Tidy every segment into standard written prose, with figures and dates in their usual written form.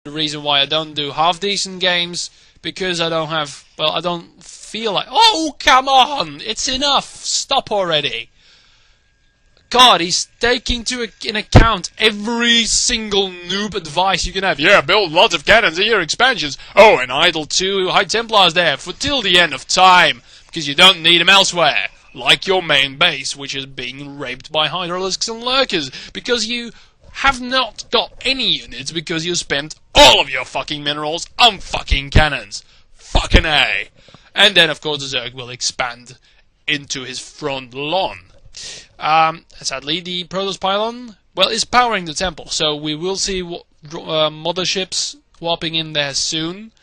The reason why I don't do half-decent games, because I don't have, well, I don't feel like, oh, come on, it's enough, stop already. God, he's taking in account every single noob advice you can have. Yeah, build lots of cannons in your expansions. Oh, and idle 2 High Templars there for till the end of time, because you don't need them elsewhere. Like your main base, which is being raped by Hydralisks and Lurkers, because you have not got any units, because you spent all of your fucking minerals on fucking cannons. Fucking A. And then, of course, the Zerg will expand into his front lawn. Sadly, the Protoss pylon, well, is powering the temple, so we will see motherships warping in there soon,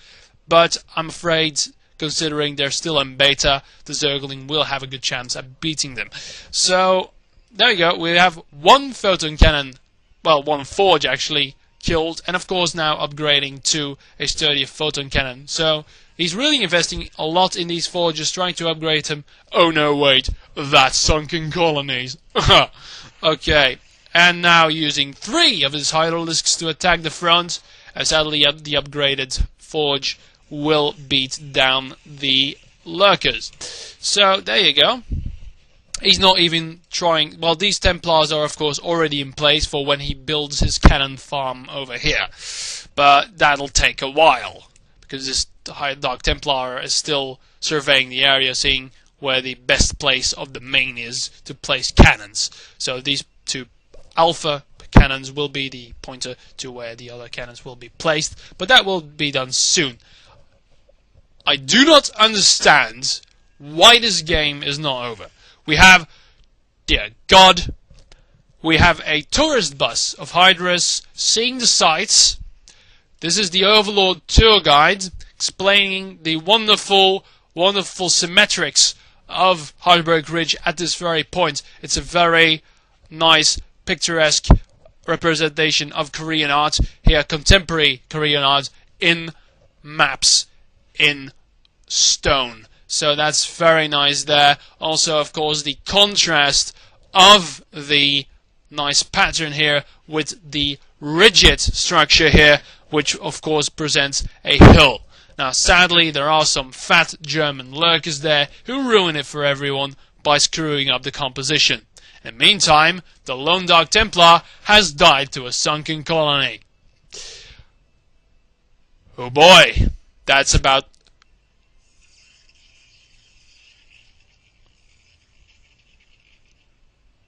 but I'm afraid, considering they're still in beta, the Zergling will have a good chance at beating them. So, there you go, we have one photon cannon, well, one forge actually, killed, and of course now upgrading to a sturdier photon cannon. So, he's really investing a lot in these forges, trying to upgrade them. Oh no, wait, that's sunken colonies. Okay, and now using 3 of his Hydralisks to attack the front. Sadly, the upgraded forge will beat down the Lurkers. So, there you go. He's not even trying. Well, these Templars are, of course, already in place for when he builds his cannon farm over here. But that'll take a while, because this Dark Templar is still surveying the area, seeing where the best place of the main is to place cannons. So these 2 Alpha cannons will be the pointer to where the other cannons will be placed, but that will be done soon. I do not understand why this game is not over. We have, dear God, we have a tourist bus of Hydras seeing the sights. This is the Overlord tour guide explaining the wonderful, wonderful symmetrics of Heidelberg Ridge at this very point. It's a very nice, picturesque representation of Korean art here, contemporary Korean art in maps, in stone. So that's very nice there. Also, of course, the contrast of the nice pattern here with the rigid structure here, which of course presents a hill. Now, sadly, there are some fat German lurkers there who ruin it for everyone by screwing up the composition. In the meantime, the lone Dark Templar has died to a sunken colony. Oh boy, that's about...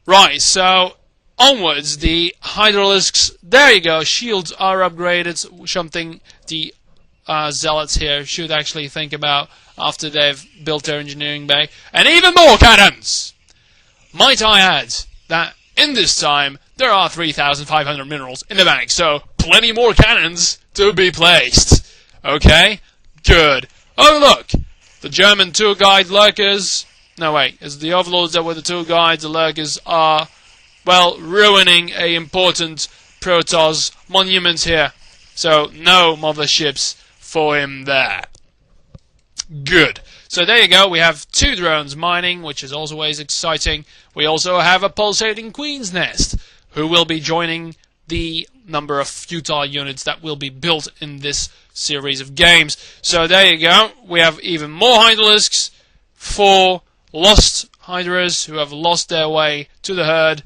Right, so onwards, the Hydralisks, there you go, shields are upgraded, something the Zealots here should actually think about after they've built their engineering bay. And even more cannons! Might I add that in this time there are 3,500 minerals in the bank, so plenty more cannons to be placed. Okay? Good. Oh look! The German tour guide lurkers... No wait, it's the Overlords that were the tour guides, the lurkers are, well, ruining a important Protoss monument here. So, no motherships for him there. Good. So there you go, we have 2 drones mining, which is also always exciting. We also have a pulsating Queen's Nest, who will be joining the number of futile units that will be built in this series of games. So there you go, we have even more Hydralisks, 4 lost Hydras who have lost their way to the herd.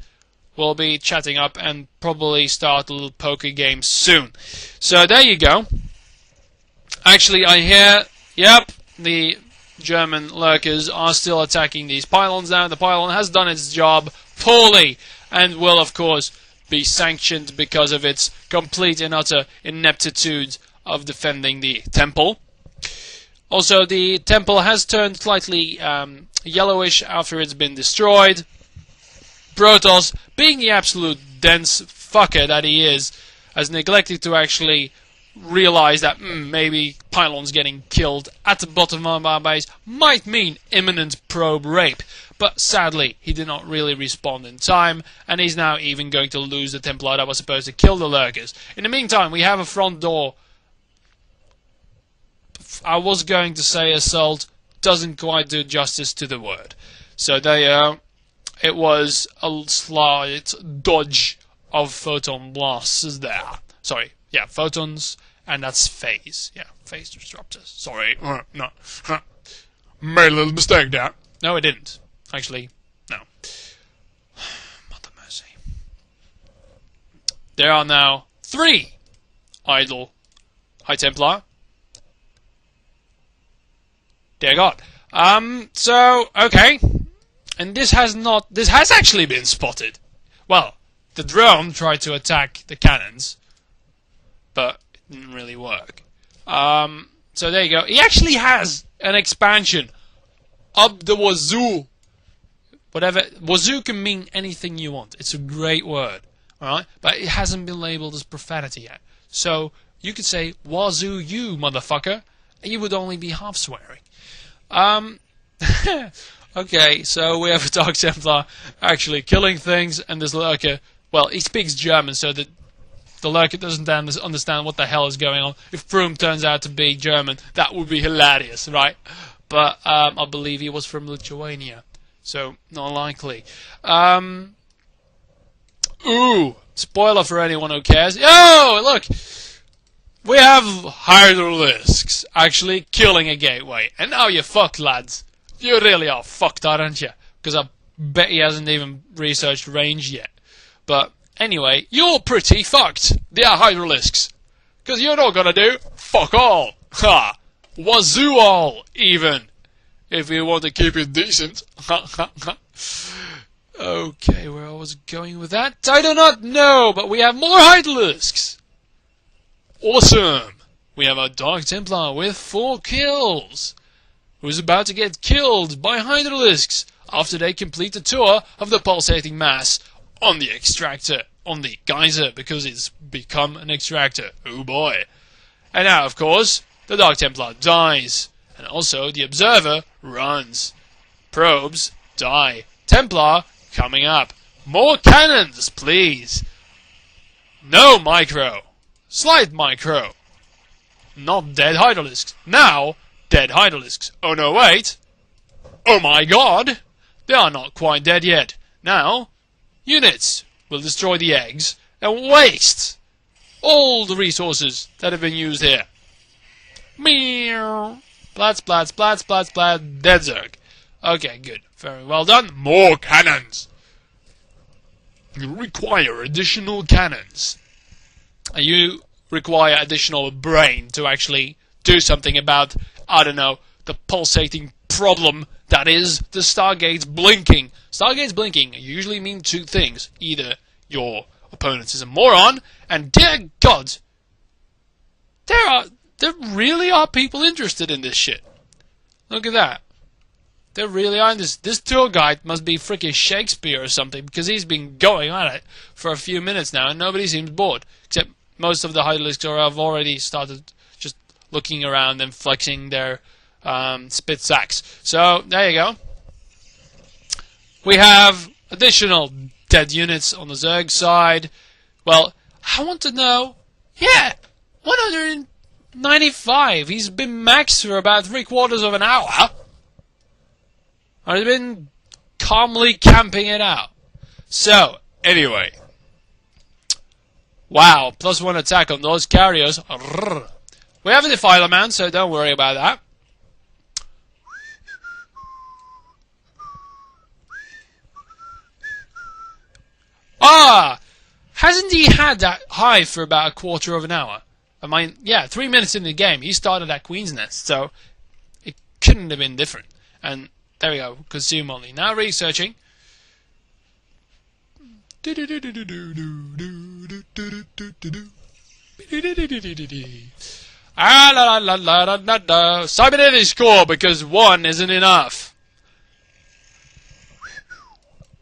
Will be chatting up and probably start a little poker game soon. So there you go. Actually, I hear, yep, the German lurkers are still attacking these pylons now. The pylon has done its job poorly and will, of course, be sanctioned because of its complete and utter ineptitude of defending the temple. Also, the temple has turned slightly yellowish after it's been destroyed. Protoss, being the absolute dense fucker that he is, has neglected to actually realize that maybe pylons getting killed at the bottom of our base might mean imminent probe rape. But sadly, he did not really respond in time, and he's now even going to lose the Templar that was supposed to kill the lurkers. In the meantime, we have a front door. I was going to say assault, doesn't quite do justice to the word. So there it was a slight dodge of photon blasts there. Sorry, yeah, photons and that's phase. Yeah, phase disruptors. Sorry, no. Made a little mistake there. No, it didn't. Actually, no. Mother mercy. There are now 3 idle High Templar. Dear God. So, okay. And this has actually been spotted. Well, the drone tried to attack the cannons, but it didn't really work. So there you go. He actually has an expansion up the wazoo. Whatever. Wazoo can mean anything you want. It's a great word. Alright? But it hasn't been labeled as profanity yet. So, you could say, wazoo you, motherfucker. And you would only be half swearing. Okay, so we have a Dark Templar actually killing things, and this lurker, well, he speaks German, so that the lurker doesn't understand what the hell is going on. If Froome turns out to be German, that would be hilarious, right? But I believe he was from Lithuania, so not likely. Ooh, spoiler for anyone who cares. Oh, look! We have Hydralisks actually killing a gateway. And now you're fucked, lads. You really are fucked, aren't you? Because I bet he hasn't even researched range yet. But anyway, you're pretty fucked, dear Hydralisks. Because you're not gonna do fuck all. Ha! Wazoo all, even. If you want to keep it decent. Okay, where I was going with that, I do not know, but we have more Hydralisks. Awesome! We have a Dark Templar with 4 kills, who's about to get killed by Hydralisks after they complete the tour of the pulsating mass on the extractor, on the geyser, because it's become an extractor. Oh boy. And now, of course, the Dark Templar dies, and also the Observer runs. Probes die. Templar coming up. More cannons, please. No micro. Slight micro. Not dead Hydralisks. Now, dead Hydralisks. Oh no, wait. Oh my god. They are not quite dead yet. Now, units will destroy the eggs and waste all the resources that have been used here. Meow. Splat, splat, splat, splat, splat. Dead Zerg. Okay, good. Very well done. More cannons. You require additional cannons. And you require additional brain to actually do something about, I don't know, the pulsating problem that is the Stargates blinking. Stargates blinking usually mean 2 things. Either your opponent is a moron, and dear God, there really are people interested in this shit. Look at that. There really are. This tour guide must be freaking Shakespeare or something, because he's been going at it for a few minutes now, and nobody seems bored. Except most of the Hydralisks have already started just looking around and flexing their spit sacks. So, there you go. We have additional dead units on the Zerg side. Well, I want to know... Yeah! 195! He's been maxed for about 3/4 of an hour. I've been calmly camping it out. So, anyway. Wow, +1 attack on those carriers. We have a Defiler Man, so don't worry about that. Ah! Hasn't he had that high for about 1/4 of an hour? I mean, yeah, 3 minutes in the game. He started at Queen's Nest, so it couldn't have been different. And there we go, consume only. Now researching. Ah la la la la la la. Cybernetic score because 1 isn't enough.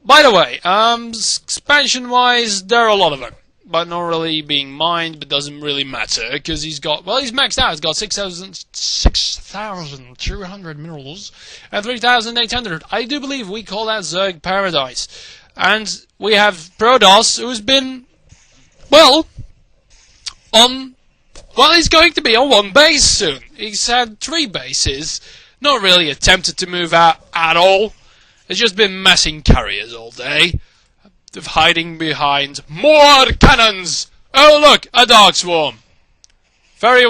By the way, expansion wise, there are a lot of them, but not really being mined, but doesn't really matter because he's got, well, he's maxed out. He's got 6,200 minerals and 3,800. I do believe we call that Zerg Paradise. And we have Protoss, who's been, well, he's going to be on 1 base soon. He's had 3 bases, not really attempted to move out at all. It's just been massing carriers all day, hiding behind more cannons. Oh look, a Dark Swarm. Very